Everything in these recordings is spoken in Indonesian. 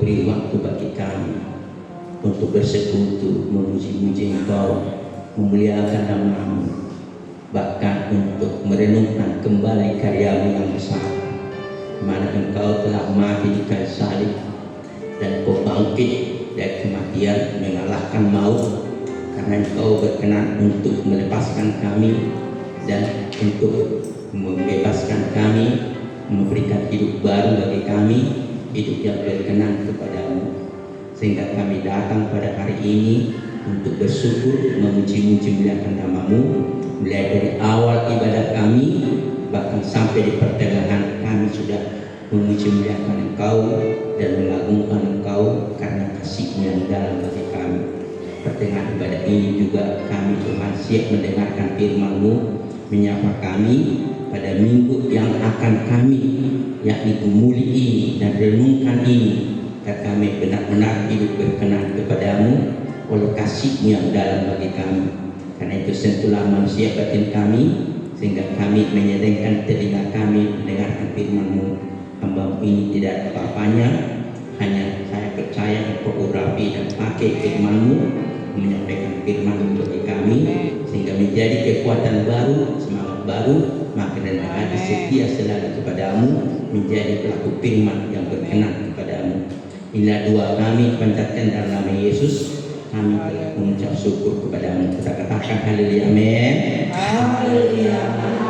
beri waktu bagi kami untuk bersekutu, memuji-muji Engkau, memuliakan nama-Mu, bahkan untuk merenungkan kembali karya-Mu yang besar, di mana Engkau telah mati di kayu salib dan Engkau bangkit dari kematian, mengalahkan maut, karena Engkau berkenan untuk melepaskan kami dan untuk membebaskan kami, memberikan hidup baru bagi kami, hidup yang berkenan kepadamu. Sehingga kami datang pada hari ini untuk bersyukur, memuji-muji muliakan nama-Mu, mulai dari awal ibadah kami bahkan sampai di pertengahan kami sudah memuji muliakan Engkau dan mengagungkan Engkau karena kasih-Mu yang dalam bagi kami. Pertengahan ibadah ini juga kami Tuhan siap mendengarkan firman-Mu, menyapa kami pada minggu yang akan kami yakni memulai ini dan renungkan ini, agar kami benar-benar hidup berkenan kepadamu oleh kasih-Mu yang dalam bagi kami. Karena itu sentuhlah manusia batin kami, sehingga kami menyedengkan telinga kami mendengarkan firman-Mu. Hamba ini tidak ada apa-apanya, hanya saya percaya Engkau urapi dan pakai firman-Mu, menyampaikan firman-Mu bagi kami, sehingga menjadi kekuatan baru, semangat baru, makin dan hati setia selalu kepadamu, menjadi pelaku firman yang berkenan kepadamu. Inilah doa kami panjatkan dalam nama Yesus. Kami telah mengucap syukur kepadamu. Kita katakan haleluya, amin. Haleluya,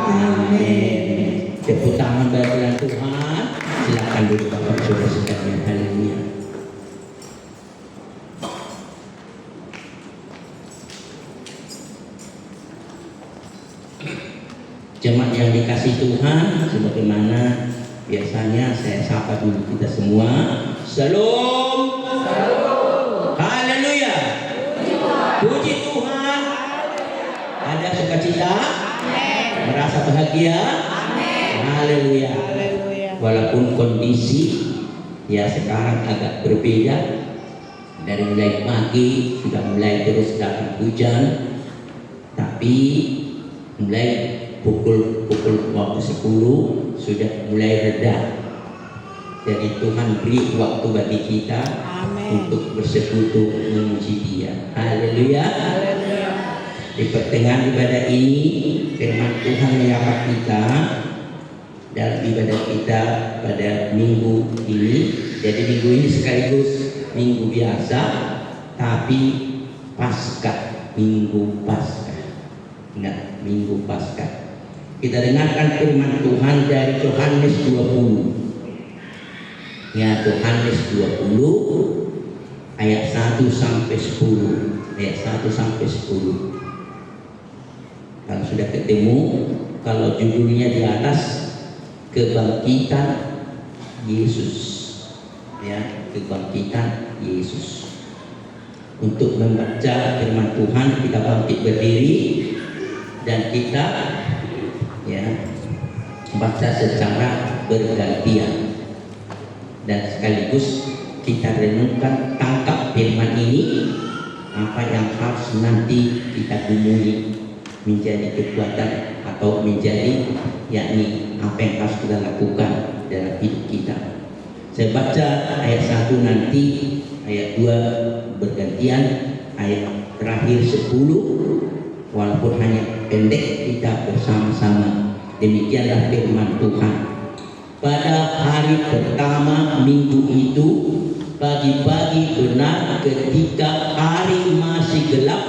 amin. Tepuk tangan bagi Tuhan. Silakan duduk Bapak Saudara sekalian. Haleluya. Jemaat yang dikasih Tuhan, sebagaimana biasanya saya sapa dulu kita semua. Shalom. Haleluya. Puji Tuhan. Ada sukacita? Merasa bahagia? Haleluya. Walaupun kondisi ya sekarang agak berbeda, dari mulai pagi sudah mulai terus datang hujan, tapi mulai pukul waktu 10 sudah mulai reda. Jadi Tuhan beri waktu bagi kita untuk bersekutu memuji Dia. Haleluya. Di pertengahan ibadah ini firman Tuhan menyapa kita dalam ibadah kita pada minggu ini. Jadi minggu ini sekaligus minggu biasa, tapi Paskah, minggu Paskah. Ingat, minggu Paskah. Kita dengarkan firman Tuhan dari Yohanes 20. Ya, Yohanes 20 ayat 1 sampai 10. Ayat 1 sampai 10. Kalau sudah ketemu, kalau judulnya di atas kebangkitan Yesus. Ya, kebangkitan Yesus. Untuk membaca firman Tuhan, kita bangkit berdiri dan kita ya baca secara bergantian. Dan sekaligus kita renungkan, tangkap firman ini, apa yang harus nanti kita gumuli menjadi kekuatan atau menjadi yakni apa yang harus kita lakukan dalam hidup kita. Saya baca ayat 1 nanti, ayat 2 bergantian, ayat terakhir 10 walaupun hanya pendek kita bersama-sama. Demikianlah firman Tuhan. Pada hari pertama minggu itu, pagi-pagi benar ketika hari masih gelap,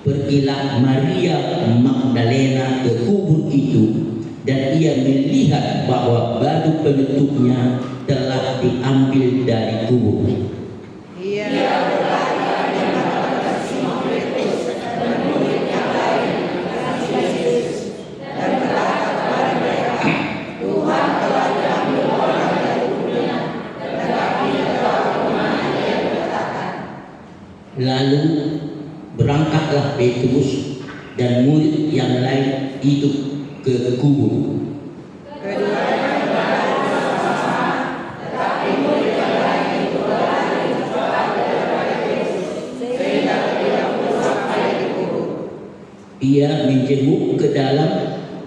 pergilah Maria Magdalena ke kubur itu, dan ia melihat bahwa batu penutupnya telah diambil dari kubur. Ia berlari dan berkata, Simon Petrus dan murid yang lain, Yesus, dan berkata kepada mereka, Tuhan telah diambil orang dari kuburnya, tetapi telah kemana Ia berkatakan. Lalu berangkatlah Petrus dan murid yang lain itu ke kubur. Keduanya berlari bersama-sama, tetapi murid yang lain itu berlari cepat daripada Yesus, sehingga tidak sampai di kubur. Ia menjenguk ke dalam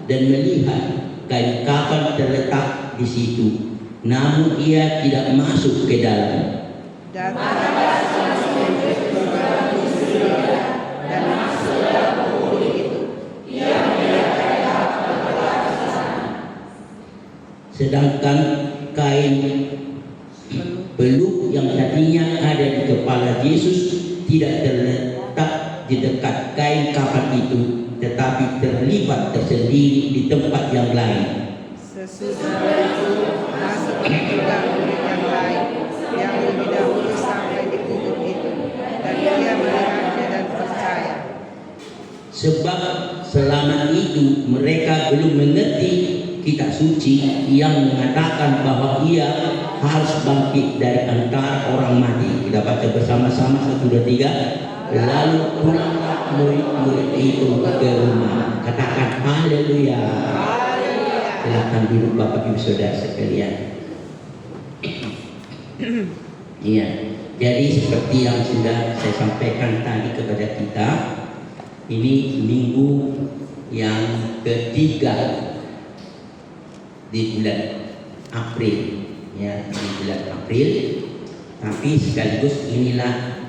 dan melihat kain kafan terletak di situ, namun ia tidak masuk ke dalam. Datanglah sang penuntut dalam surga dan masuk dalam kubur itu. Ia menyerahkan kepala ke sana. Sedangkan kain peluk yang tadinya ada di kepala Yesus tidak terletak di dekat kain kafan itu, tetapi terlibat tersendiri di tempat yang lain. Sesudah itu masuk juga murid yang lain yang lebih dahulu sampai di kubur itu, dan ia melihatnya dan percaya. Sebab selama itu mereka belum mengerti kitab suci yang mengatakan bahwa ia harus bangkit dari antara orang mati. Kita baca bersama-sama 1, 2, 3. Lalu pulanglah murid-murid itu ke rumah. Katakan haleluya. Silakan duduk Bapak Ibu Saudara sekalian. Iya, jadi seperti yang sudah saya sampaikan tadi kepada kita, ini minggu yang ketiga di bulan April, ya, di bulan April. Tapi sekaligus inilah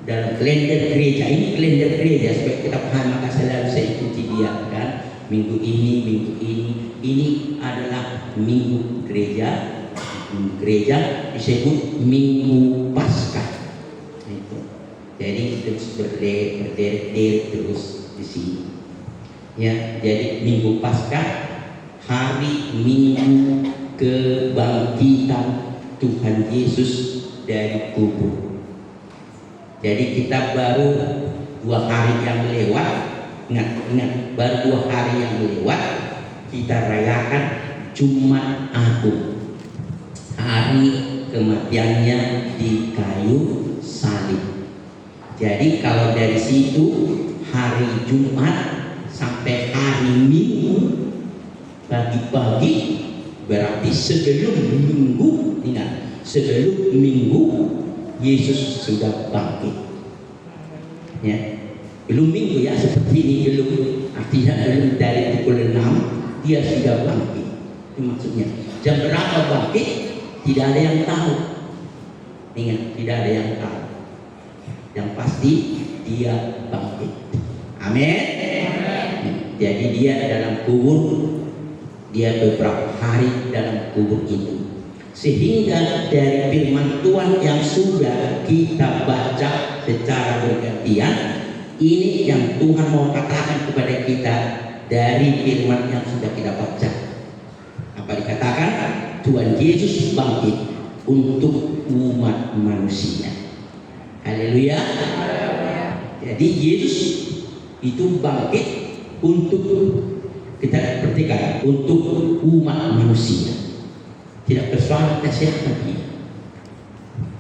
dalam kalender gereja, ini kalender gereja supaya kita paham, maka selalu saya ikuti dia kan. Minggu ini adalah minggu gereja. Minggu gereja disebut Minggu Paskah. Itu. Jadi terus berderet terus di sini. Ya, jadi Minggu Paskah, hari Minggu kebangkitan Tuhan Yesus dari kubur. Jadi kita baru 2 hari yang lewat, ingat, baru 2 hari yang lewat kita rayakan Jumat Agung, hari kematiannya di kayu salib. Jadi kalau dari situ hari Jumat sampai hari Minggu pagi-pagi berarti sebelum Minggu, ingat, sebelum Minggu Yesus sudah bangkit. Ya, belum Minggu ya, seperti ini belum, artinya belum dari pukul 6 dia sudah bangkit. Itu maksudnya. Jam berapa bangkit? Tidak ada yang tahu. Ingat, tidak ada yang tahu. Yang pasti dia bangkit. Amin. Jadi dia dalam kubur, dia beberapa hari dalam kubur itu. Sehingga dari firman Tuhan yang sudah kita baca secara bergantian, ini yang Tuhan mau katakan kepada kita dari firman yang sudah kita baca. Apa dikatakan? Tuhan Yesus bangkit untuk umat manusia. Haleluya. Jadi Yesus itu bangkit untuk kita perhatikan, untuk umat manusia. Tidak persoalan siapa dia.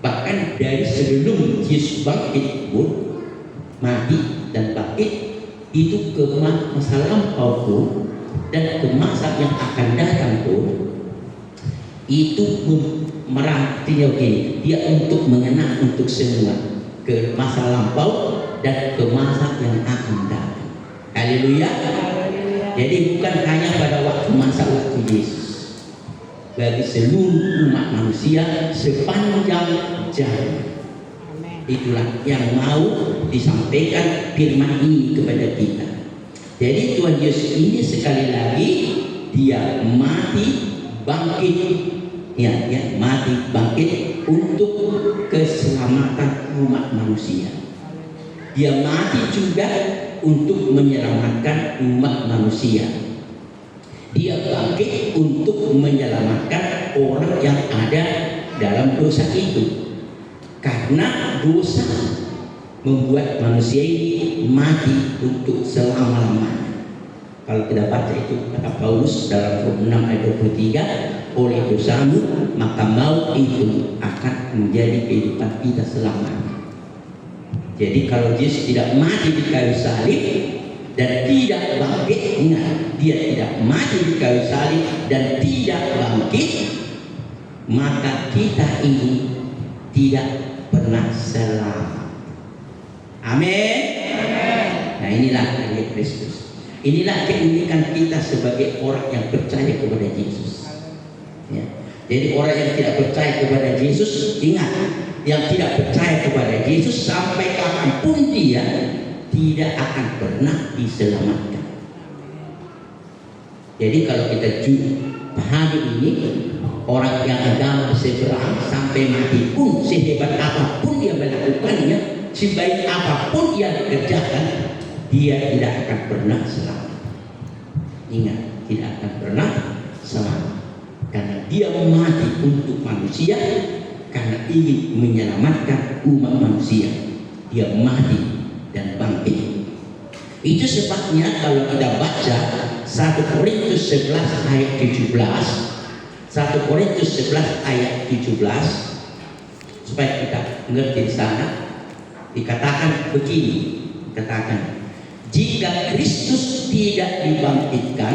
Bahkan dari sebelum Yesus bangkit pun, mati dan bangkit, itu ke masa lampau pun dan ke masa yang akan datang pun, itu merangkainya begini, dia untuk mengenang untuk semua, ke masa lampau dan ke masa yang akan datang. Haleluya. Jadi bukan hanya pada masa waktu Yesus, bagi seluruh umat manusia sepanjang zaman. Itulah yang mau disampaikan firman ini kepada kita. Jadi Tuhan Yesus ini sekali lagi dia mati bangkit, ya, mati bangkit untuk keselamatan umat manusia. Dia mati juga untuk menyelamatkan umat manusia. Dia bangkit untuk menyelamatkan orang yang ada dalam dosa itu. Karena dosa membuat manusia ini mati untuk selama-lamanya. Kalau kita baca itu kata Paulus dalam Roma 6 ayat 23, oleh dosamu maka maut itu akan menjadi kehidupan kita selamanya. Jadi kalau Yesus tidak mati di kayu salib dan tidak bangkit, ingat, dia tidak mati di kayu salib dan tidak bangkit, maka kita ini tidak pernah selamat. Amin. Nah, inilah karya Kristus. Inilah keunikan kita sebagai orang yang percaya kepada Yesus. Ya. Jadi orang yang tidak percaya kepada Yesus, ingat, yang tidak percaya kepada Yesus sampai kapanpun dia tidak akan pernah diselamatkan. Jadi kalau kita pahami ini, orang yang agama seberang sampai mati pun, sehebat apapun dia melakukannya, sebaik apapun dia kerjakan, dia tidak akan pernah selamat. Ingat, tidak akan pernah selamat. Karena dia mati untuk manusia, karena ingin menyelamatkan umat manusia. Dia mati dan bangkit. Itu sebabnya kalau kita baca 1 Korintus 11 ayat 17, 1 Korintus 11 ayat 17, supaya kita mengerti di sana, dikatakan begini, dikatakan, jika Kristus tidak dibangkitkan,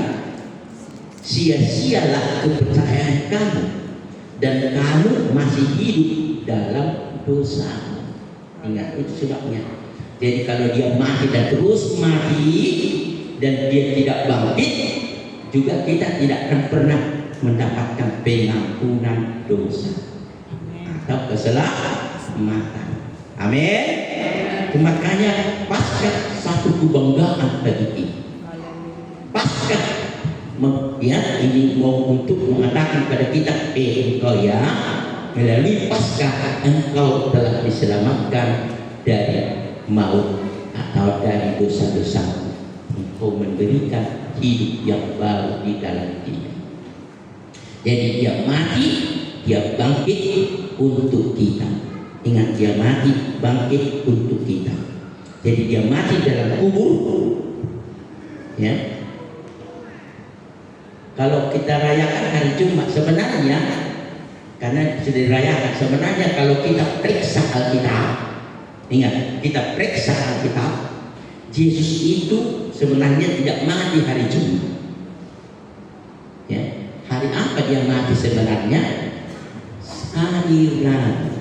sia-sialah kepercayaan kamu, dan kamu masih hidup dalam dosa. Ingat, itu sebabnya. Jadi kalau dia mati dan terus mati dan dia tidak bangkit, juga kita tidak akan pernah mendapatkan pengampunan dosa atau keselamatan. Amin. Makanya Paskah satu kebanggaan bagi kita. Paskah ya, ini mau untuk mengatakan pada kita, engkau ya, melalui Paskah engkau telah diselamatkan dari maut atau dari dosa-dosa. Engkau memberikan hidup yang baru di dalam dia. Jadi dia mati, dia bangkit untuk kita. Ingat, dia mati, bangkit untuk kita. Jadi dia mati dalam kubur, ya. Kalau kita rayakan hari Jumat, sebenarnya karena sudah dirayakan, sebenarnya kalau kita periksa Alkitab, ingat, kita periksa Alkitab, Yesus itu sebenarnya tidak mati hari Jumat. Ya, hari apa dia mati sebenarnya? Hari Rabu.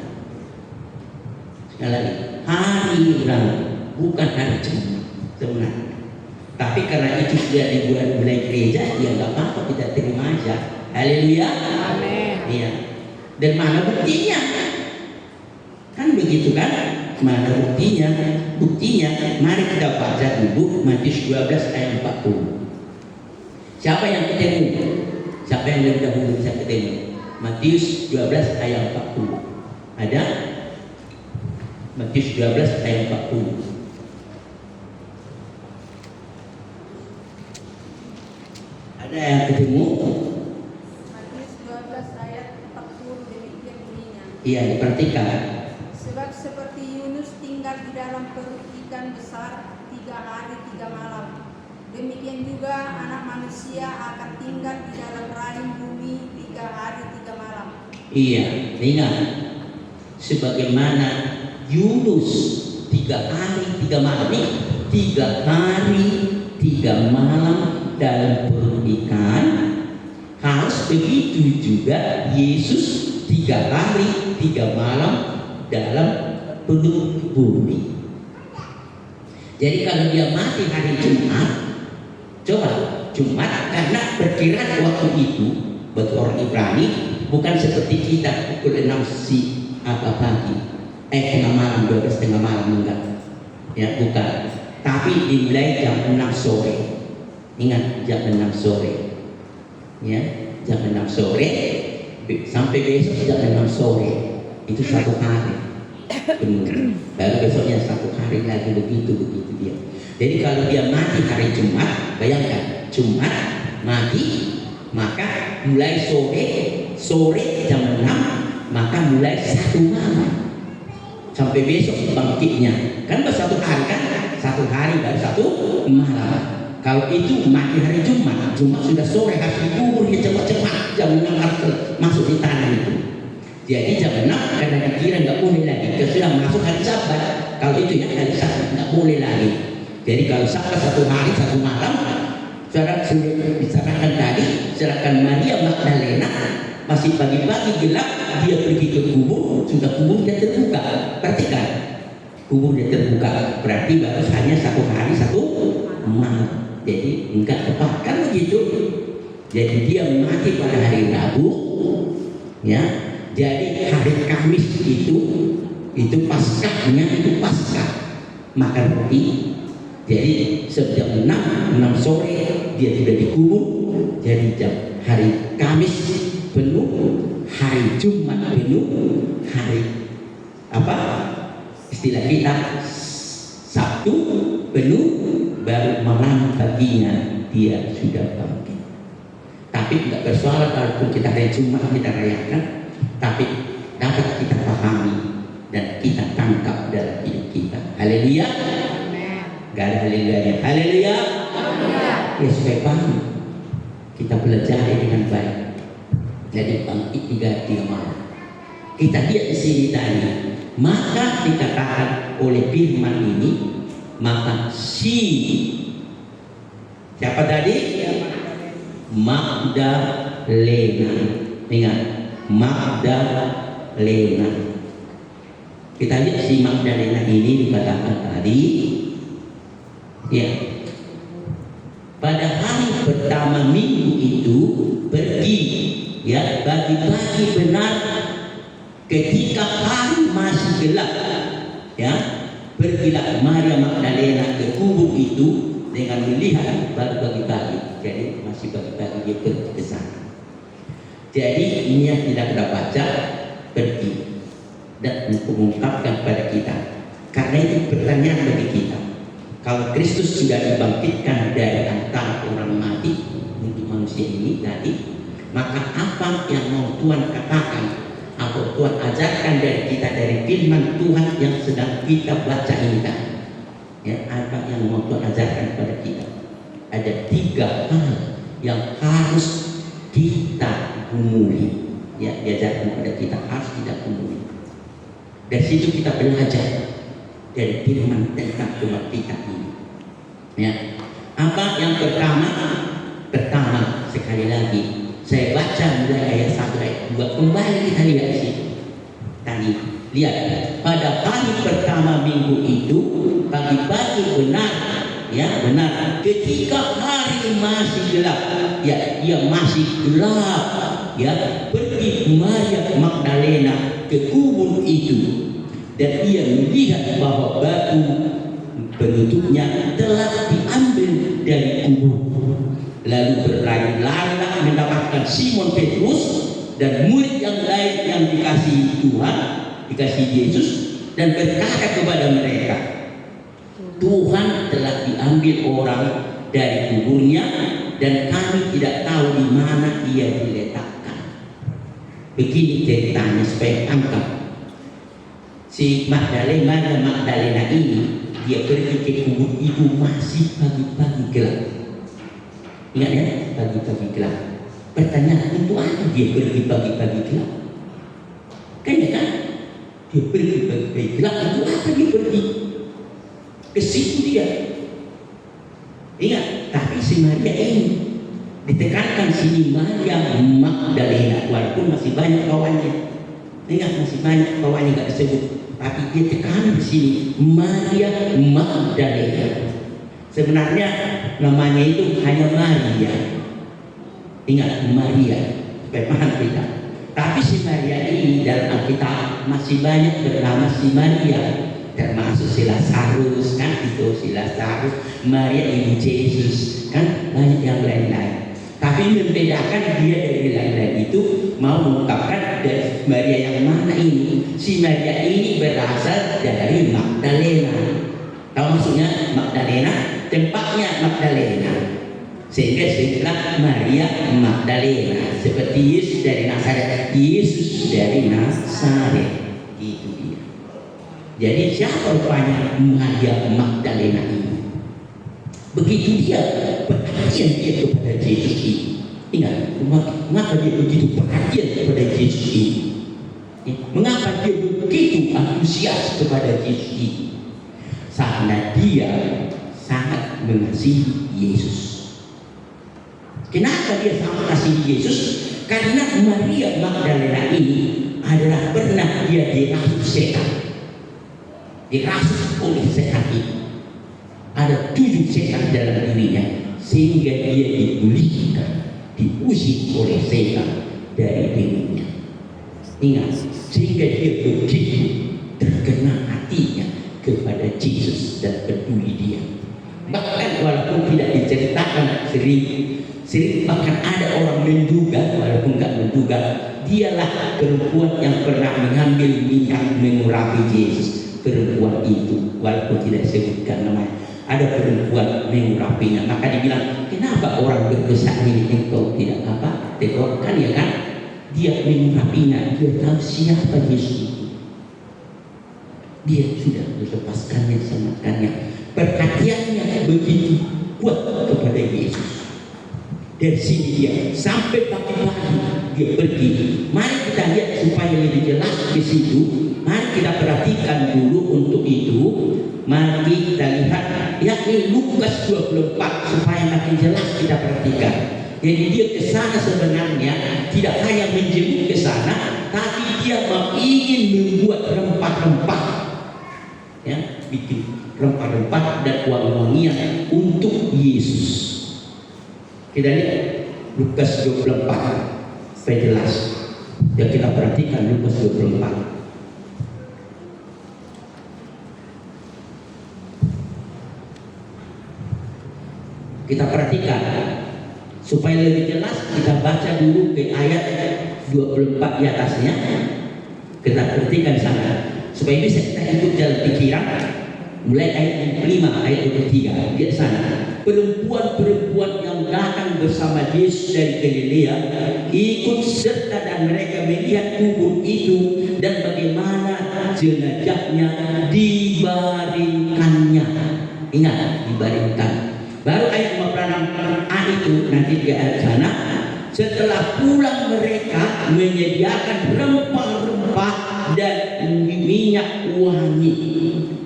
Sekali lagi, hari Rabu, bukan hari Jumat sebenarnya. Tapi karena itu dia dibuat oleh gereja, dia nggak apa-apa, kita terima aja. Haleluya. Amin. Iya. Dan mana buktinya? Kan begitu kan? Mana buktinya? Buktinya, mari kita baca dulu Matius 12 ayat 40. Siapa yang ketemu? Siapa yang lebih dahulu bisa ketemu? Matius 12 ayat 40. Ada? Matius 12 ayat 40. Ada yang ketemu? Matius 12 ayat 40 demikian bunyinya. Iya, diperhatikan. Sebab seperti Yunus tinggal di dalam perut ikan besar 3 hari 3 malam, demikian juga anak manusia akan tinggal di dalam rahim bumi 3 hari 3 malam. Iya, ingat. Sebagaimana Yunus 3 hari 3 malam, 3 hari 3 malam dalam perut ikan, harus begitu juga Yesus 3 hari 3 malam dalam perut bumi. Jadi kalau dia mati hari Jumat, coba Jumat, karena perkiraan waktu itu bagi orang Ibrani bukan seperti kita pukul 6 pagi, tengah malam, 12 tengah malam, enggak. Ya, bukan. Tapi dimulai jam 6 sore. Ingat, jam 6 sore. Ya, jam 6 sore sampai besok jam 6 sore. Itu 1 hari penuh. Baru besoknya 1 hari lagi, begitu dia. Jadi kalau dia mati hari Jumat, bayangkan Jumat mati, maka mulai sore jam 6, maka mulai 1 malam sampai besok bangkitnya. Kan baru 1 hari kan? 1 hari baru 1 malam. Kalau itu mati hari Jumat sudah sore, harus dikubur dia cepat-cepat, jam 6 harus masuk di tanah itu. Jadi jam 6 karena dikira nggak boleh lagi, dia sudah masuk hari Sabat. Kalau itu ya hari Sabat nggak boleh lagi. Jadi kalau Sabat 1 hari 1 malam, saudara sudah bicarakan tadi, sedangkan Maria Magdalena masih pagi-pagi gelap, dia pergi ke kubur, sudah kuburnya terbuka. Perhatikan, kuburnya terbuka, berarti baru hanya 1 hari 1 malam. Jadi enggak tepat kan begitu. Jadi dia mati pada hari Rabu, Ya, jadi hari Kamis itu Paskahnya itu Paskah makan roti. Jadi sejam 6 sore dia sudah dikubur. Jadi hari Kamis penuh, hari Jumat penuh, hari apa istilah kita Sabtu penuh, baru malam paginya dia sudah bangkit. Tapi tidak bersoal kalau kita hari Jumat kita rayakan, tapi dapat kita pahami dan kita tangkap dalam hidup kita. Haleluya. Gak ada haleluya. Haleluya. Ya supaya paham, kita belajar dengan baik. Jadi bangkit 3 malam. Kita lihat di sini tadi, maka dikatakan oleh firman ini, maka siapa tadi? Magdalena. Ingat, Magdalena. Kita lihat si Magdalena ini dikatakan tadi, ya, pada hari pertama minggu itu pergi, ya, pagi-pagi benar ketika hari masih gelap, ya, pergilah Maria Magdalena ke kubur itu dengan melihat baru pagi-pagi. Jadi masih pagi-pagi dia pergi ke sana. Jadi ini yang tidak kita baca, pergi dan mengungkapkan pada kita. Karena itu pertanyaan bagi kita. Kalau Kristus sudah dibangkitkan dari antara orang mati untuk manusia ini tadi, maka apa yang mau Tuhan katakan atau Tuhan ajarkan dari kita dari firman Tuhan yang sedang kita baca ini tadi? Ya, apa yang mau Tuhan ajarkan kepada kita? Ada 3 hal yang harus kita gumuli. Ya, diajarkan kepada kita harus kita gumuli. Dari situ kita belajar dari firman tentang kebangkitan ini. Ya, apa yang pertama? Pertama, sekali lagi saya baca mulai ayat 1 ayat 2. Kembali kita lihat di situ. Tadi lihat, pada hari pertama minggu itu pagi-pagi benar, ya benar, ketika hari masih gelap, ya dia masih gelap, ya, pergi Maria Magdalena ke kubur itu dan ia melihat bahwa batu penutupnya telah diambil dari kubur. Lalu berlari-lari mendapatkan Simon Petrus dan murid yang lain yang dikasihi Tuhan, dikasihi Yesus, dan berkata kepada mereka, Tuhan telah diambil orang dari kuburnya dan kami tidak tahu di mana ia diletakkan. Begini ceritanya supaya angkat. Si Magdalena ini dia pergi ke kubur itu masih pagi-pagi gelap. Ingat ya, pagi-pagi gelap. Pertanyaan, untuk apa dia pergi pagi-pagi gelap? Kan ya kan? Dia pergi pagi-pagi gelap, untuk apa dia pergi? Ke situ dia. Ingat, tapi si Maria ini ditekankan sini Maria Magdalena, walaupun masih banyak kawannya. Ingat, masih banyak kawannya nggak disebut, tapi dia tekan di sini Maria Magdalena. Sebenarnya namanya itu hanya Maria. Ingat, Maria, supaya paham kita. Tapi si Maria ini dalam Alkitab masih banyak bernama si Maria, termasuk si Lazarus, kan itu si Lazarus, Maria ibu Yesus, kan banyak yang lain-lain. Tapi membedakan dia dari lain-lain itu mau mengungkapkan dari Maria yang mana ini. Si Maria ini berasal dari Magdalena. Tahu maksudnya Magdalena? Tempatnya Magdalena. Sehingga disebutlah Maria Magdalena, seperti Yesus dari Nazaret. Yesus dari Nazaret. Itu dia. Jadi siapa rupanya Maria Magdalena ini? Begitu dia perhatian dia kepada Yesus ini. Ingat, mengapa dia begitu perhatian kepada Yesus ini? Mengapa dia begitu antusias kepada Yesus ini? Karena dia sangat mengasihi Yesus. Kenapa dia sangat mengasihi Yesus? Karena Maria Magdalena ini adalah pernah dia dirasuk setan. Dirasuk oleh setan itu. Ada 7 setan dalam dirinya, sehingga dia dipulihkan, diusir oleh setan dari dirinya. Ingat, sehingga dia begitu terkena hatinya kepada Yesus dan peduli dia. Bahkan walaupun tidak diceritakan sering bahkan ada orang menduga, walaupun nggak menduga, dialah perempuan yang pernah mengambil minyak mengurapi Yesus. Perempuan itu walaupun tidak sebutkan namanya, ada perempuan mengurapinya. Maka dibilang, kenapa orang berdosa ini engkau tidak tegurkan, ya kan? Dia mengurapinya, dia tahu siapa Yesus itu. Dia sudah melepaskannya, selamatkannya. Perhatiannya begitu kuat kepada Yesus. Dari sini dia sampai pagi-pagi dia pergi. Mari kita lihat supaya lebih jelas di situ. Mari kita perhatikan dulu untuk itu. Mari kita lihat yakni Lukas 24 supaya makin jelas kita perhatikan. Jadi dia ke sana sebenarnya tidak hanya menjemput ke sana, tapi dia ingin membuat rempah-rempah, ya, bikin rempah-rempah dan wangi-wangian untuk Yesus. Kita lihat Lukas 24 supaya jelas. Ya, kita perhatikan Lukas 24. Kita perhatikan supaya lebih jelas, kita baca dulu ke ayat 24 di atasnya. Kita perhatikan sana supaya bisa kita ikut jalan pikiran. Mulai ayat 5, ayat 23 di sana. Perempuan-perempuan yang datang bersama Yesus dari Galilea ikut serta, dan mereka melihat kubur itu dan bagaimana jenazahnya dibaringkannya. Ingat, dibaringkan. Baru ayat 56a itu nanti di ayat sana. Setelah pulang mereka menyediakan rempah-rempah dan minyak wangi.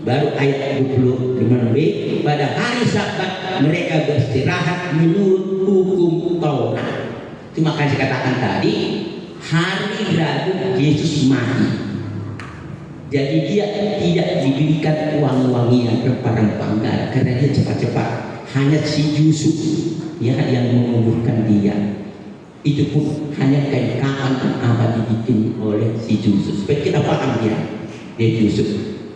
Baru ayat 25b, pada hari Sabat mereka beristirahat menurut hukum Taurat. Itu makanya saya katakan tadi, hari Rabu Yesus mati. Jadi dia tidak diberikan wangi-wangian rempah-rempah, karena dia cepat-cepat. Hanya si Yusuf ya yang menguburkan dia. Itu pun hanya kain kapan apa dibikin oleh si Yusuf. Supaya kita paham dia Yusuf.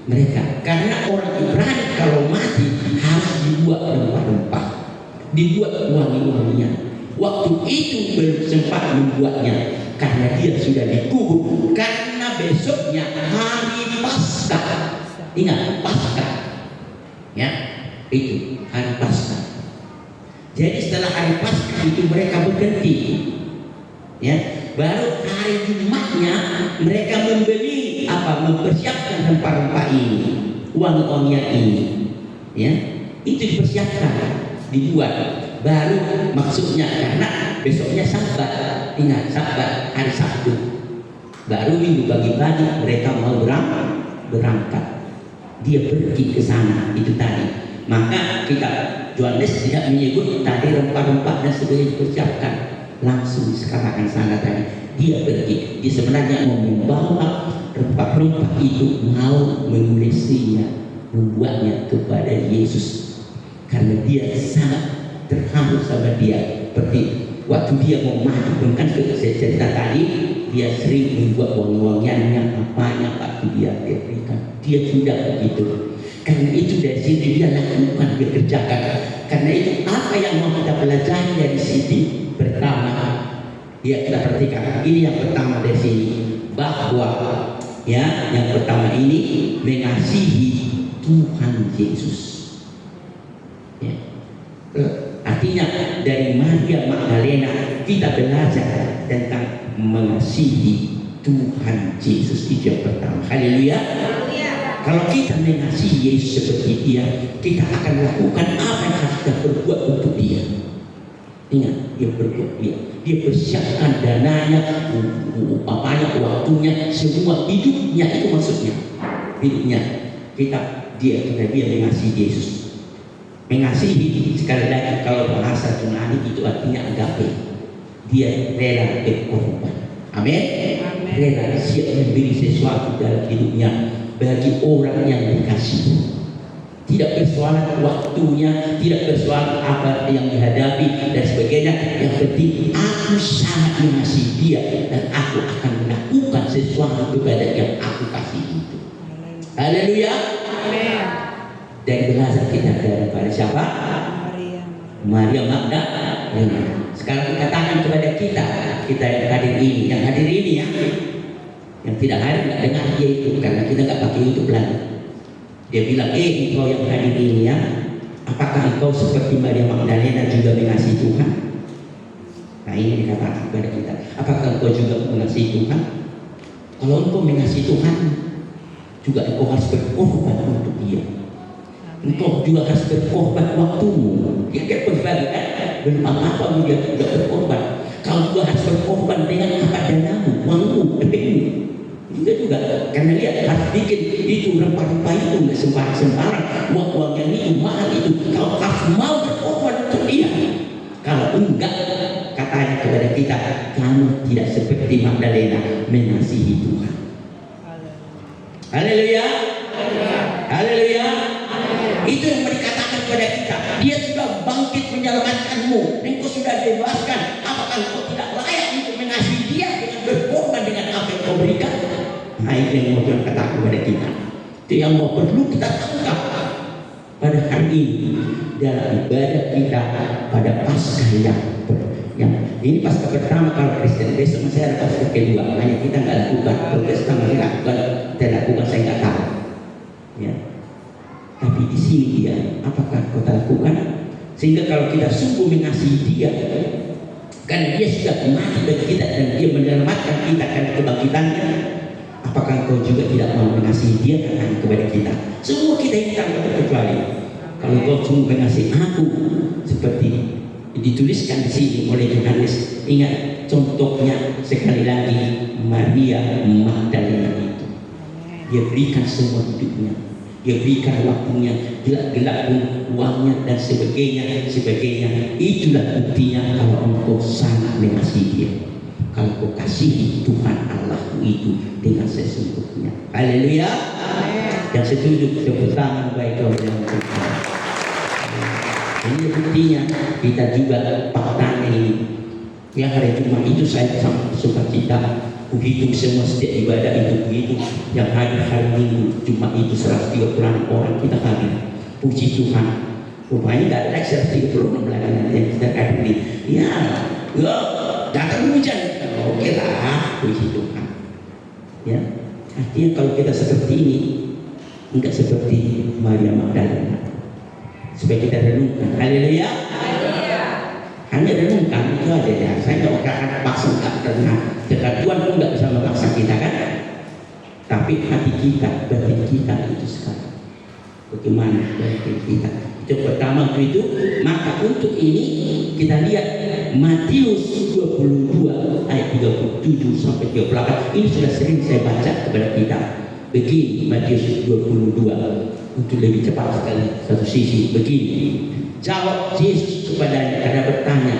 Mereka karena orang Ibrani kalau mati harus dibuat rempah-rempah, dibuat wangi-wangian. Waktu itu belum sempat membuatnya karena dia sudah dikubur. Karena besoknya hari Paskah. Ingat, Paskah. Ya, itu hari Paskah. Jadi setelah hari Paskah itu mereka berganti. Ya, baru hari Jumatnya mereka membeli mempersiapkan rempah-rempah ini, wangi-wangian ini. Ya, itu dipersiapkan, dibuat. Baru maksudnya karena besoknya Sabat. Ingat, Sabat hari Sabtu. Baru minggu pagi-pagi mereka mau berangkat. Dia pergi ke sana itu tadi. Maka kita Yohanes tidak menyebut tadi rempah-rempah dan sebagainya dipersiapkan, langsung disekarangkan sana tadi. Dia pergi, dia sebenarnya mau membawa rempah-rempah itu, mau mengulisinya, membuatnya kepada Yesus, karena dia sangat terharu sama dia. Seperti waktu dia mau mati, kan saya cerita tadi, dia sering membuat wangi-wangiannya, apanya waktu dia berikan. Dia tidak begitu. Karena itu dari sini dia lakukan, dia kerjakan. Karena itu apa yang mau kita pelajari dari sini? Pertama, ya kita perhatikan. Ini yang pertama dari sini, bahwa ya yang pertama ini mengasihi Tuhan Yesus. Ya. Artinya dari Maria Magdalena kita belajar tentang mengasihi Tuhan Yesus. Itu yang pertama. Haleluya. Kalau kita mengasihi Yesus seperti dia, kita akan lakukan apa yang harus kita perbuat untuk dia. Ingat, dia berbuat dia persiapkan dananya, waktunya, semua hidupnya, itu maksudnya. Hidupnya karena dia mengasihi Yesus. Mengasihi sekali lagi kalau bahasa Yunani itu artinya agape. Dia rela berkorban. Amin. Rela siap memberi sesuatu dalam hidupnya bagi orang yang dikasihi. Tidak persoalan waktunya, tidak persoalan apa yang dihadapi dan sebagainya. Yang penting aku sangat mengasihi dia dan aku akan melakukan sesuatu kepada yang aku kasih itu. Haleluya. Amin. Dan belajar kita daripada siapa? Maria Magdalena. Sekarang dikatakan kepada kita yang hadir ini ya, yang tidak hadir nggak dengar dia itu karena kita nggak pakai YouTube lagi. Dia bilang, engkau yang hadir ini ya, apakah engkau seperti Maria Magdalena juga mengasihi Tuhan? Nah ini dikatakan kepada kita, apakah engkau juga mengasihi Tuhan? Kalau engkau mengasihi Tuhan, juga engkau harus berkorban untuk dia. Engkau juga harus berkorban waktumu. Dia kan berbagi kan? Belum apa-apa dia tidak berkorban. Kau juga harus berkorban dengan apa danamu, uangmu, duitmu. Juga karena lihat harus bikin itu rempah-rempah itu nggak sembarang. Uang yang itu mahal itu. Kau harus mau berkorban untuk dia. Kalau enggak, katanya kepada kita, kamu tidak seperti Magdalena mengasihi Tuhan. Haleluya. Haleluya. Itu yang dikatakan kepada kita. Dia sudah bangkit menyelamatkanmu. Engkau sudah bebaskan. Apakah engkau tidak layak untuk mengasihi dia dengan berkorban dengan apa yang kau berikan? Nah itu yang mau Tuhan katakan kepada kita. Itu yang mau perlu kita tangkap pada hari ini dalam ibadah kita pada Paskah yang ini Paskah pertama kalau Kristen. Besok masih ada Paskah kedua. Hanya kita nggak lakukan. Protestan masih lakukan. Tidak lakukan saya nggak tahu. Ya. Tapi di sini dia, apakah kau lakukan? Sehingga kalau kita sungguh mengasihi dia, kan dia sudah mati bagi kita dan dia menyelamatkan kita karena kebangkitannya. Apakah kau juga tidak mau mengasihi dia karena kepada kita? Semua kita ini tanpa terkecuali. Kalau kau sungguh mengasihi aku, seperti dituliskan di sini oleh Yohanes, ingat contohnya sekali lagi Maria Magdalena itu. Dia berikan semua hidupnya. Dia berikan waktunya, gelap-gelap pun uangnya dan sebagainya. Itulah buktinya kalau engkau sangat mengasihi dia. Kalau kau kasihi Tuhan Allahmu itu dengan sesungguhnya. Haleluya. Yang setuju tepuk tangan baik kau yang Tuhan. Ini buktinya kita juga faktanya ini. Yang hari Jumat itu saya sangat suka cita. Kuhitung semua setiap ibadah itu begitu. Yang hadir hari Minggu Jumat itu 136 orang kita hadir. Puji Tuhan. Rupanya tidak ada 136 belakangnya yang kita hadir. Ya, datang hujan. Oke lah, puji Tuhan. Ya, artinya kalau kita seperti ini, enggak seperti Maria Magdalena. Supaya kita renungkan. Haleluya. Hanya renungkan itu aja ya. Saya nggak akan paksa karena Tuhan pun nggak bisa memaksa kita kan. Tapi hati kita, batin kita itu sekarang. Bagaimana batin kita? Itu pertama itu. Maka untuk ini kita lihat Matius 22 ayat 37 sampai 38. Ini sudah sering saya baca kepada kita. Begini Matius 22 untuk lebih cepat sekali satu sisi. Begini. Jawab Yesus kepadanya karena bertanya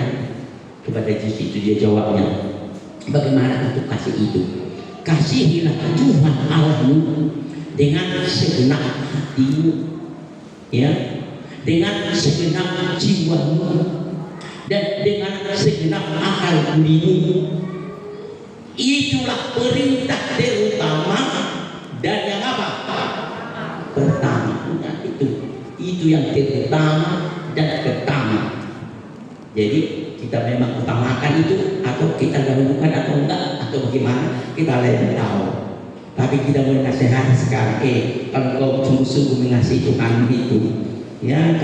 kepada Yesus itu dia jawabnya, bagaimana untuk kasih itu? Kasihilah Tuhan Allahmu dengan segenap hatimu, ya, dengan segenap jiwamu dan dengan segenap akal budimu. Itulah perintah terutama dan yang apa? Pertama. Nah, itu yang terutama dan pertama. Jadi kita memang utamakan itu atau kita dahulukan atau enggak atau bagaimana kita lain tahu. Tapi kita mau nasihat sekarang, kalau kau sungguh-sungguh mengasihi Tuhan itu, ya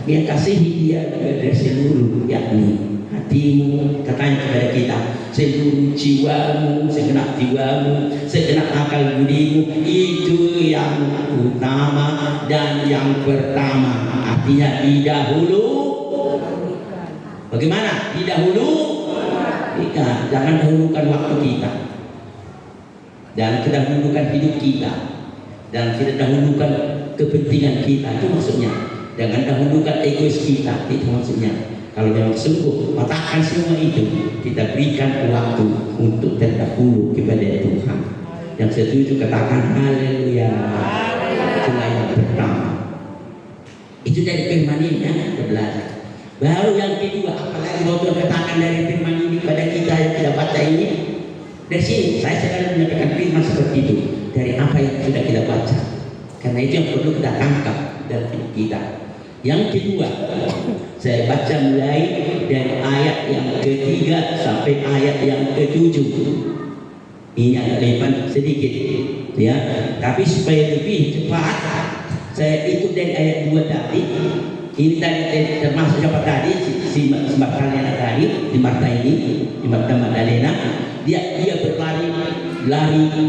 kasihi dia dari seluruh, yakni hatimu, katanya kepada kita, seluruh jiwamu, segenap jiwamu, segenap akal budimu, itu yang utama dan yang pertama. Artinya didahulu. Bagaimana? Didahulu. Jangan dahulukan waktu kita. Dan kita dahulukan hidup kita. Dan kita dahulukan kepentingan kita. Itu maksudnya. Jangan dahulukan egois kita. Itu maksudnya. Kalau memang sungguh patahkan semua itu, kita berikan waktu untuk terdahulu kepada Tuhan. Yang setuju katakan haleluya. Itulah yang pertama. Itu dari firman ini ya, kita belajar. Baru yang kedua, apalagi kalau Tuhan katakan dari firman ini pada kita yang tidak baca ini, Dari sini saya selalu menyampaikan firman seperti itu dari apa yang sudah kita baca. Karena itu yang perlu kita tangkap dalam hidup kita. Yang kedua, saya baca mulai dari ayat yang ketiga sampai ayat yang ketujuh. Ini agak lebar sedikit, ya. Tapi supaya lebih cepat, saya ikut dari ayat 2 tadi. Ini tadi termasuk siapa tadi? Si Magdalena tadi, di Marta ini, di Marta Magdalena. Dia berlari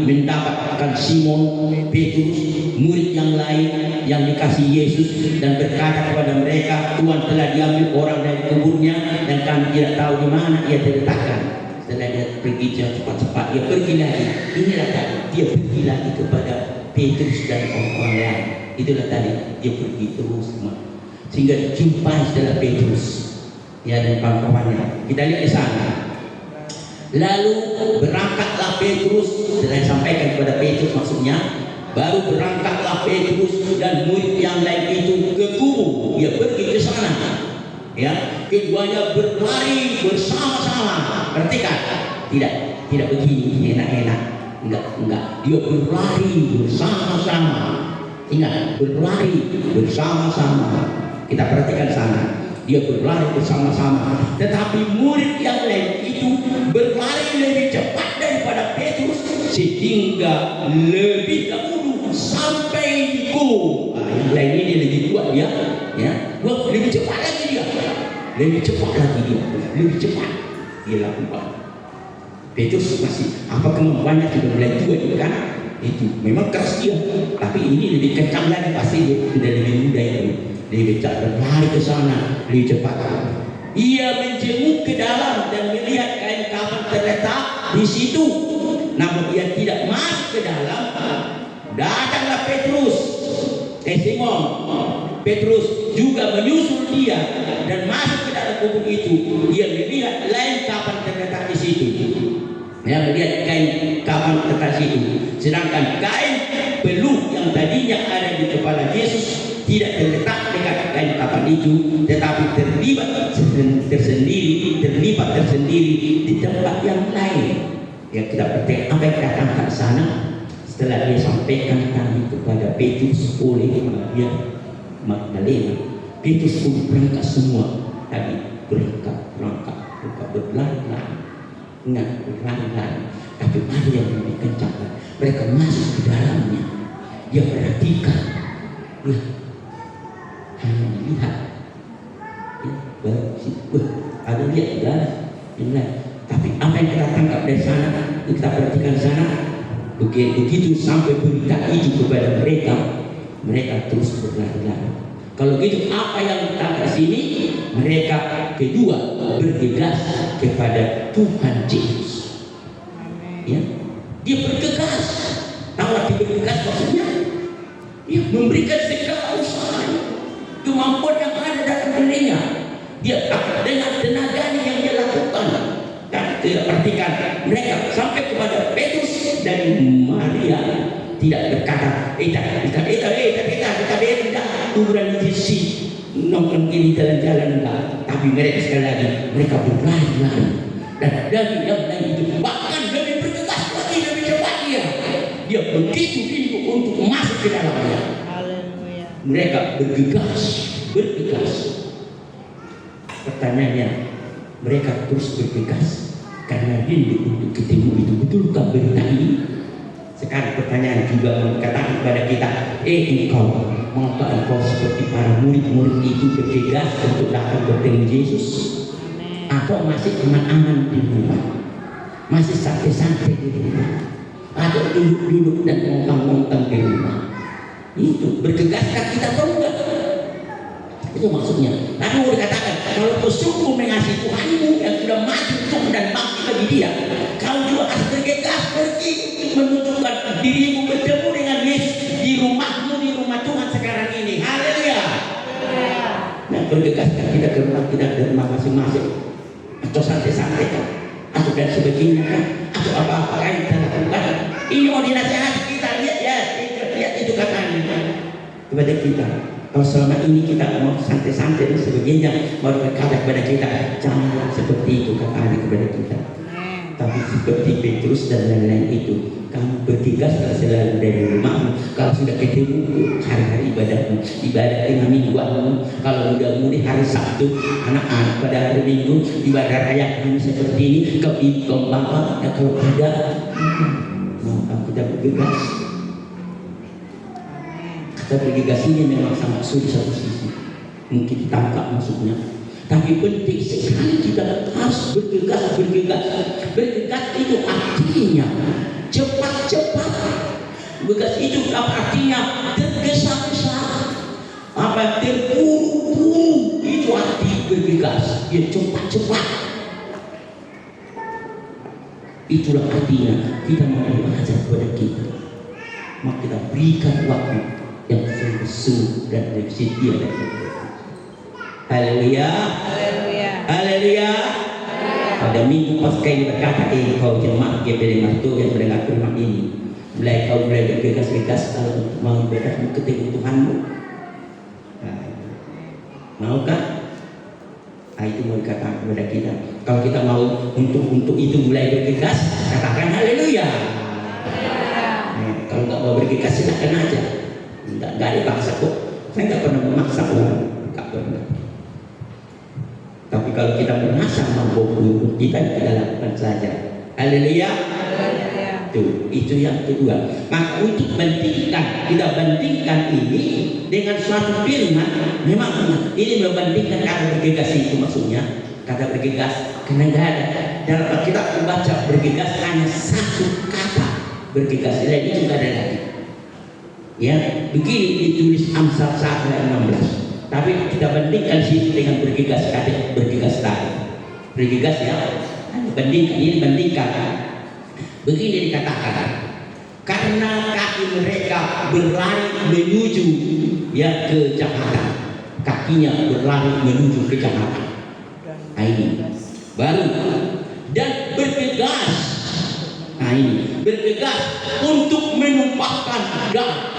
mendapatkan Simon Petrus, murid yang lain yang dikasih Yesus, dan berkata kepada mereka, Tuhan telah diambil orang dari kuburnya dan kami tidak tahu di mana ia diletakkan. Setelah dia pergi cepat-cepat, dia pergi lagi. Inilah tadi, dia pergi lagi kepada Petrus dan orang-orang lain. Itulah tadi, dia pergi terus sehingga jumpa setelah Petrus, ya, dan kawan-kawannya. Kita lihat di sana. Lalu berangkatlah Petrus, saya sampaikan kepada Petrus maksudnya, baru berangkatlah Petrus dan murid yang lain itu ke kubur. Dia pergi ke sana, ya, keduanya berlari bersama-sama. Perhatikan, tidak begini enak-enak, enggak. Dia berlari bersama-sama. Ingat, berlari bersama-sama. Kita perhatikan sana. Dia berlari bersama-sama, tetapi murid yang lain itu berlari lebih cepat daripada Petrus sehingga lebih dahulu sampai di kubur. Yang lain ini lebih kuat dia, ya, lebih cepat lagi dia, lebih cepat dia lakukan. Petrus masih apa kemampuannya sudah mulai tua itu kan, itu memang keras dia, tapi ini lebih kencang lagi, pasti dia sudah lebih muda itu. Dia berlari ke sana lebih cepat. Ia menjenguk ke dalam dan melihat kain kafan terletak di situ, namun ia tidak masuk ke dalam. Datanglah Simon Petrus juga menyusul dia dan masuk ke dalam kubur itu. Ia melihat lain kafan terletak di situ. Ya, melihat kain kafan terletak di situ, sedangkan kain peluk yang tadinya ada di kepala Yesus tidak terletak dekat kain kafan itu, tetapi terlibat tersendiri di tempat yang lain. Ya, kita perhatikan apa yang kita tangkap sana. Setelah dia sampaikan tadi kepada Petrus oleh Maria Magdalena, Petrus pun berangkat semua tadi, berangkat berlari-lari. Ingat, berlari-lari. Tapi ada yang lebih kencang. Mereka masuk ke dalamnya. Dia perhatikan, ya, hanya melihat, ya, ada lihat jalan, tapi apa yang kita tangkap dari sana, kita perhatikan sana, begitu sampai berita itu kepada mereka terus berlari-lari. Kalau gitu, apa yang kita tangkap sini, mereka kedua bergegas kepada Tuhan Yesus. Ya, dia bergegas. Tahu arti bergegas maksudnya? Dia memberikan segala usahanya, kemampuan yang ada dalam dirinya. Dia dengan tenaganya yang dia lakukan. Dan tidak perhatikan, mereka sampai kepada Petrus dan Maria tidak berkata, kita kuburan di sisi nongkrong kiri jalan-jalan, enggak. Tapi mereka sekali lagi, mereka berlari-lari. Dan dari yang lain itu bahkan lebih bergegas lagi, lebih cepat dia begitu rindu untuk masuk ke dalamnya. Mereka bergegas. Pertanyaannya, mereka terus bergegas karena rindu untuk ketemu itu. Betulkah berita ini? Sekarang pertanyaan juga mengatakan kepada kita, maukah engkau seperti para murid-murid itu bergegas untuk datang bertemu Yesus? Atau masih aman-aman di rumah, masih santai-santai di rumah, atau duduk-duduk dan ngongkang-ngongkang di rumah? Itu bergegaskah kita atau enggak? Itu maksudnya. Lalu dikatakan, kalau kau sungguh mengasihi Tuhanmu yang sudah mati dan bakti bagi dia, kau juga harus bergegas pergi menunjukkan dirimu bertemu dengan Yesus di rumahmu, di rumah Tuhan sekarang ini. Haleluya. Nah, bergegaskah kita ke rumah kita, ke rumah masing-masing, atau santai-santai kan, atau dan sebagainya kan, atau apa-apa yang kita lakukan? Ini mau dinasihati kita, lihat itu katanya kepada kita. Kalau selama ini kita mau santai-santai dan sebagainya, mau berkata kepada kita, janganlah seperti itu, kata kepada kita. Tapi seperti Petrus dan lain-lain itu, kamu bergegaslah selalu dari rumahmu. Kalau sudah ketemu hari-hari ibadahmu, ibadah tengah mingguanmu, kalau udah mulai hari Sabtu, anak-anak pada hari Minggu ibadah rayakan seperti ini, kau bawa, ya kalau ada, mau kita bergegas. Kata bergegas ini memang sangat sulit satu sisi, mungkin ditangkap maksudnya. Tapi penting sekali kita harus bergegas. Bergegas itu artinya cepat-cepat. Bergegas itu artinya tergesa-gesa. Apa terburu-buru, itu arti bergegas. Ya cepat-cepat. Itulah artinya kita mau belajar kepada kita. Maka kita berikan waktu yang sungguh-sungguh dan setia dan haleluya, haleluya. Pada minggu Paskah ini berkata, kau jemaat yang beri martu yang mendengar firman ini, kau mulai bergegas-gegas kalau mau ibadah ketemu Tuhanmu. Maukah? Itu mau dikatakan kepada kita. Kalau kita mau untuk itu mulai bergegas, katakan haleluya. Kalau nggak mau bergegas, silakan aja. Nggak ada paksa kok. Saya nggak pernah memaksa orang, nggak pernah. Tapi kalau kita merasa mampu, kita lakukan saja. Haleluya. Itu yang kedua. Maka untuk kita bandingkan ini dengan suatu firman, memang ini membandingkan kata bergegas itu maksudnya. Kata bergegas, karena tidak ada dalam kita membaca bergegas hanya satu kata bergegas, lain itu tidak ada lagi. Ya, begini ditulis Amsal 1 ayat 16. Tapi kita bandingkan situ dengan bergegas, kata bergegas tadi. Bergegas ya, bandingkan. Begini dikatakan, karena kaki mereka berlari menuju ya kejahatan, kakinya berlari menuju kejahatan. Ini baru dan bergegas. Ini bergegas untuk menumpahkan darah.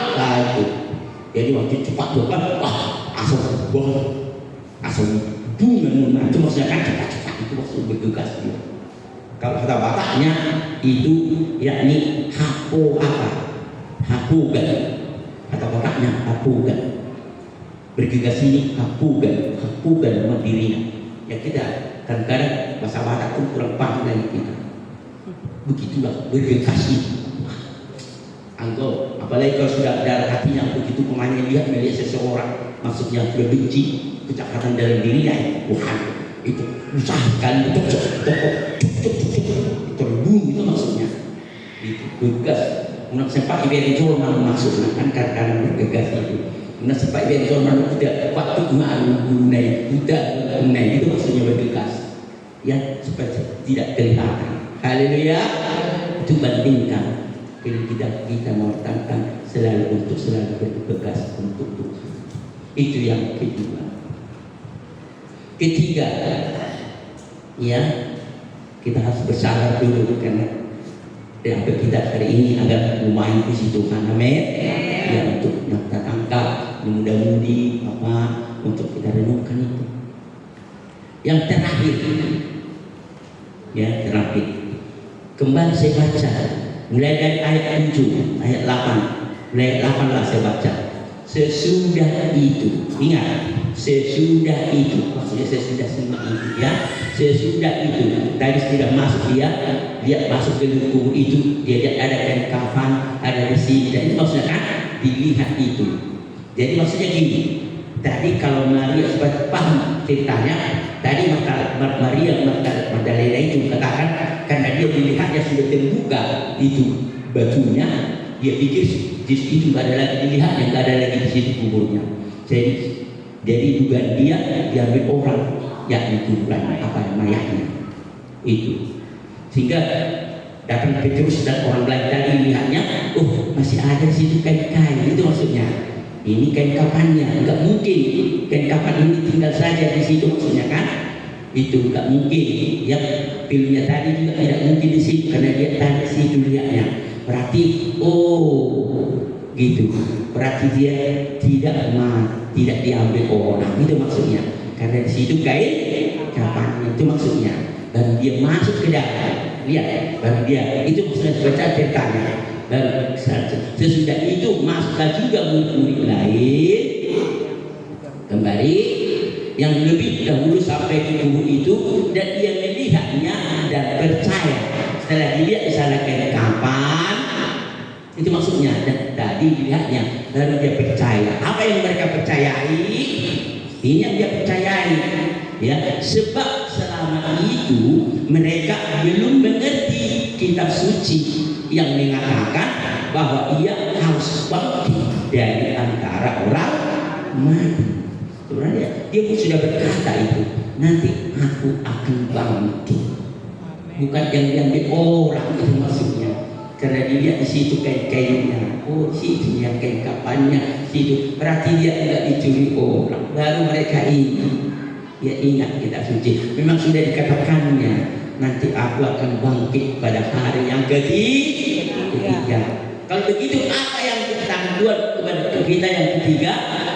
Itu. Jadi waktu cepat bukan, asal bunga itu maksudnya kan cepat-cepat, itu maksud bergegas dia. Kalau kata Bataknya itu yakni hapugan. Kata Bataknya hapugan. Bergegas ini hapugan dirinya. Ya kita kadang-kadang bahasa Batak pun kurang paham dari kita. Begitulah bergegas itu. Anggap, apalagi kalau sudah darah hatinya begitu kemana melihat seseorang, maksudnya sudah benci, kejahatan dalam dirinya, Tuhan itu usahakan terbun itu maksudnya. Itu bergegas. Nak sempat ibadah jorman maksudnya kan karena bergegas itu. Nak sempat ibadah jorman tidak waktu mengenai itu maksudnya bergegas. Ya supaya tidak kelihatan. Haleluya. Itu bandingkan. Kita mengatakan selalu bergegas untuk Tuhan. Itu yang kedua. Ketiga, ya kita harus bersabar dulu karena yang kita hari ini agar lumayan puji Tuhan, amin. Ya untuk kita tangkap, mudah-mudi apa untuk kita renungkan itu. Yang terakhir, kembali saya baca. Mulai dari ayat 7, ayat 8, mulai ayat 8 lah saya baca. Sesudah itu, ingat, sesudah itu, maksudnya sesudah simak itu ya. Sesudah itu, tadi sudah masuk dia masuk ke kubur itu, dia lihat ada kain kafan, ada di sini, dan itu maksudnya kan dilihat itu. Jadi maksudnya gini, tadi kalau Maria supaya paham ceritanya, tadi Maria Magdalena itu katakan karena dia dilihatnya sudah terbuka itu batunya, dia pikir di situ nggak ada lagi dilihatnya, nggak ada lagi di situ kuburnya. Jadi dugaan dia diambil orang yakni kuburan mayatnya itu, sehingga datang Petrus dan orang lain tadi melihatnya, masih ada di situ kain-kain, itu maksudnya. Ini kain kafannya, nggak mungkin kain kafan ini tinggal saja di situ maksudnya kan? Itu nggak mungkin. Ya filmnya tadi juga tidak mungkin di situ karena dia tadi situ lihatnya. Berarti gitu. Berarti dia tidak diambil orang, itu maksudnya. Karena di situ kain kafannya, itu maksudnya. Dan dia masuk ke dalam. lihat baru dia itu maksudnya baca ceritanya. Baru sesudah itu masuklah juga murid-murid lain kembali yang lebih dahulu sampai ke kubur itu, dan dia melihatnya dan percaya. Setelah dilihat di sana kapan itu maksudnya, dan tadi dilihatnya baru dia percaya. Apa yang mereka percayai? Ini yang dia percayai, ya. Sebab selama itu mereka belum mengerti kitab suci yang mengatakan bahwa ia harus bangkit dari antara orang mati. Sebenarnya dia pun sudah berkata itu, nanti aku akan bangkit. Bukan yang diambil orang itu maksudnya. Karena dilihat di situ kain-kainnya, oh situ yang kain kapannya, situ berarti dia tidak dicuri orang. Baru mereka ini, ya ingat kitab suci. Memang sudah dikatakannya, nanti aku akan bangkit pada hari yang ketiga. Kalau begitu apa yang kita buat kepada kita yang ketiga?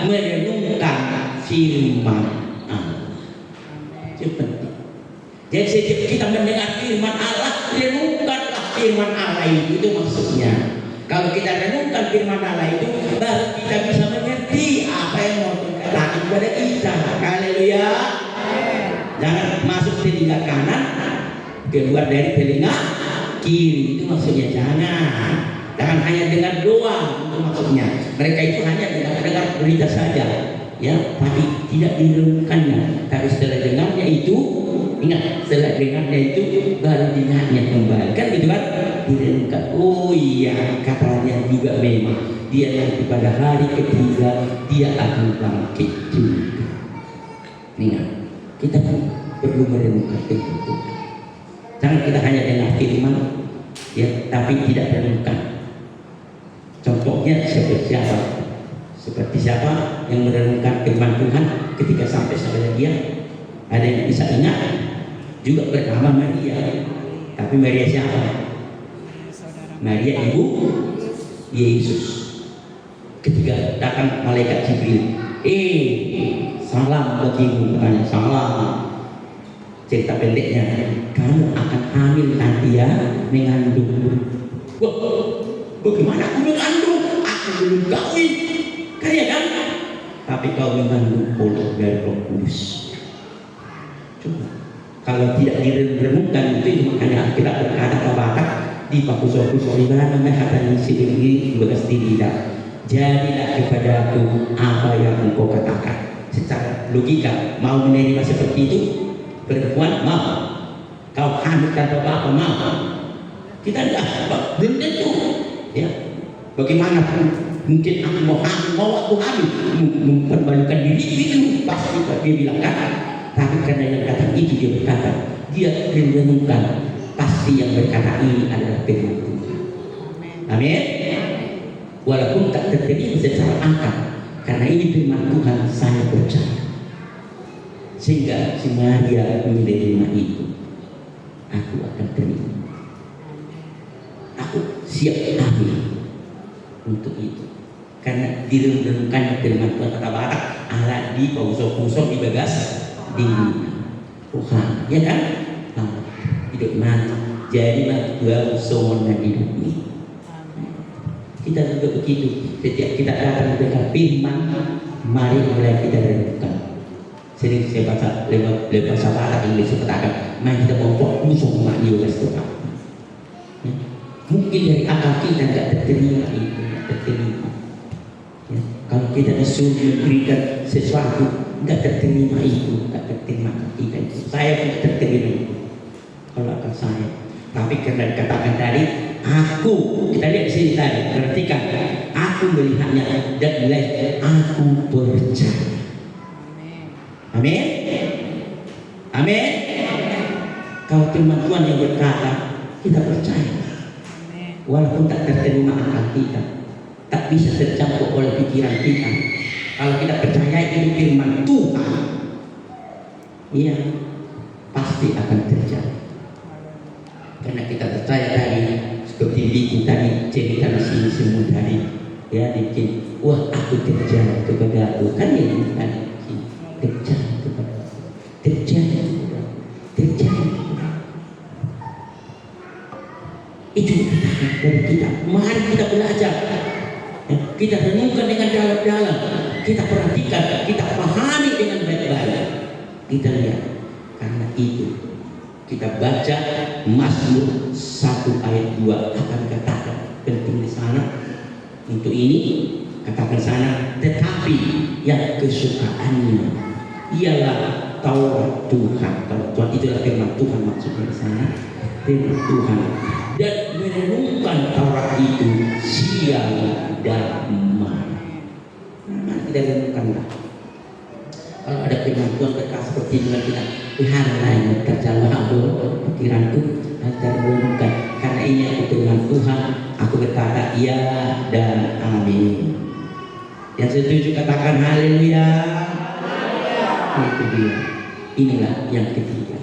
Merenungkan firman Allah. Itu penting. Jadi setiap kita mendengar firman Allah, renungkanlah firman Allah itu maksudnya. Kalau kita renungkan firman Allah itu, baru kita bisa mengerti apa yang mau dikatakan kepada kita. Haleluya. Jangan masuk telinga kanan, keluar dari telinga kiri. Itu maksudnya jangan hanya dengar doang. Itu maksudnya. Mereka itu hanya dengar berita saja, ya, tapi tidak direnungkannya. Tapi setelah dengarnya itu, ingat, setelah dengarnya itu baru diingatnya kembali, kan gitu kan? Direnungkan. Oh iya, katanya juga memang dia nanti pada hari ketiga dia akan bangkit juga. Ingat, kita perlu merenungkan itu. Jangan kita hanya dengar firman, ya, tapi tidak renungkan. Contohnya seperti siapa? Seperti siapa yang merenungkan firman Tuhan ketika sampai kepada dia? Ada yang bisa ingat? Juga bernama Maria. Tapi Maria siapa? Maria ibu Yesus. Ketika datang malaikat Jibril, salam bagimu, katanya, salam. Cerita pendeknya, kamu akan hamil nanti, ya, mengandung. Wah, bagaimana aku mengandung? Aku belum kawin, kan? Tapi kau mengandung dari Roh Kudus. Coba, kalau tidak direnungkan itu hanya kita berkata-kata di pakusok-kusok ibarat mengatakan sendiri bekas tidak. Jadilah kepadaku apa yang engkau katakan. Secara logika, mau menerima seperti itu? Perempuan mau, kau hamil tanpa apa mau? Kita tidak, belum tentu, ya. Bagaimana mungkin aku mau aku hamil, memperbalukan diri itu pasti dia bilang kan. Tapi karena yang datang itu dia berkata, dia merenungkan, pasti yang berkata ini adalah firman Tuhan. Amin. Walaupun tak terjadi secara akal, karena ini firman Tuhan, saya percaya. Sehingga si Maria menerima itu. Aku akan terima. Aku siap ambil untuk itu. Karena direnungkan firman Tuhan, kata barat Allah di pausok-pausok di bagas dingin Tuhan, ya kan? Hidup mati jadilah dua sona hidup ini. Kita juga begitu. Setiap kita datang mendengar firman, mari mulai kita renungkan. Sering saya baca lewat bahasa Barat yang disebutkan, mari kita fokus sama Yesus Tuhan. Mungkin dari akal kita nggak terterima itu, terterima. Ya, kalau kita disuruh memberikan sesuatu, nggak terterima itu, nggak terterima kita itu. Saya pun terterima itu. Kalau akal saya. Tapi karena dikatakan tadi, aku, kita lihat di sini tadi, perhatikan, aku melihatnya dan melihat, aku percaya. Amin. Amin. Kalau firman Tuhan yang berkata, kita percaya. Walaupun tak terterima akal kita, tak bisa tercampur oleh pikiran kita. Kalau kita percaya itu firman Tuhan, iya, pasti akan terjadi. Karena kita percaya tadi, seperti bikin tadi cerita di sini semua tadi, ya, bikin, wah aku terjadi kepada aku, kan ini tadi. Terjadi kepada terjadi. dari kita. Mari kita belajar. Kita renungkan dengan dalam-dalam. Kita perhatikan, kita pahami dengan baik-baik. Kita lihat. Karena itu kita baca Mazmur 1 ayat 2 akan katakan penting di sana. Untuk ini katakan sana, tetapi yang kesukaannya ialah Taurat Tuhan. Taurat Tuhan itulah firman Tuhan maksudnya di sana. Firman Tuhan, dan merenungkan Taurat itu siang dan malam. Nah, kita renungkanlah. Kalau ada firman Tuhan berkata seperti dengan kita, Tuhan lain terjawab pikiranku dan terrenungkan. Karena ini aku firman Tuhan, aku berkata ya dan amin. Yang setuju katakan haleluya. Itu dia. Inilah yang ketiga.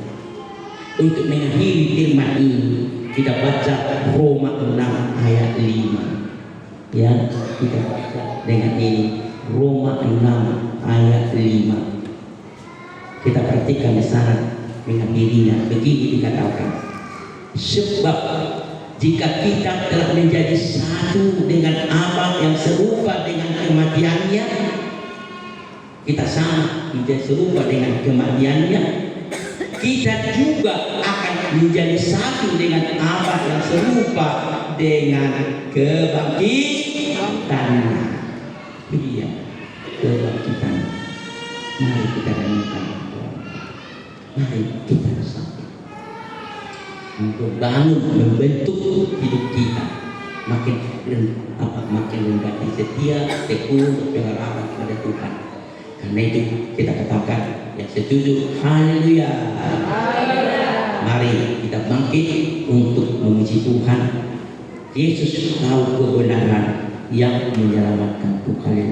Untuk mengakhiri firman ini, kita baca Roma 6 ayat 5. Ya, kita baca dengan ini Roma 6 ayat 5. Kita perhatikan di sana mengakhirinya. Begini dikatakan, sebab jika kita telah menjadi satu dengan Allah yang serupa dengan kematiannya, kita sama menjadi serupa dengan kematiannya, kita juga akan menjadi satu dengan Allah yang serupa dengan kebangkitannya. Iya, kebangkitan. Mari kita renungkan. Mari kita bersama untuk bangun membentuk hidup kita makin rendah setia, tekun, berharap kepada Tuhan. Karena itu kita katakan yang setuju haleluya. Mari kita bangkit untuk memuji Tuhan. Yesus tahu kebenaran yang menyelamatkan. Haleluya.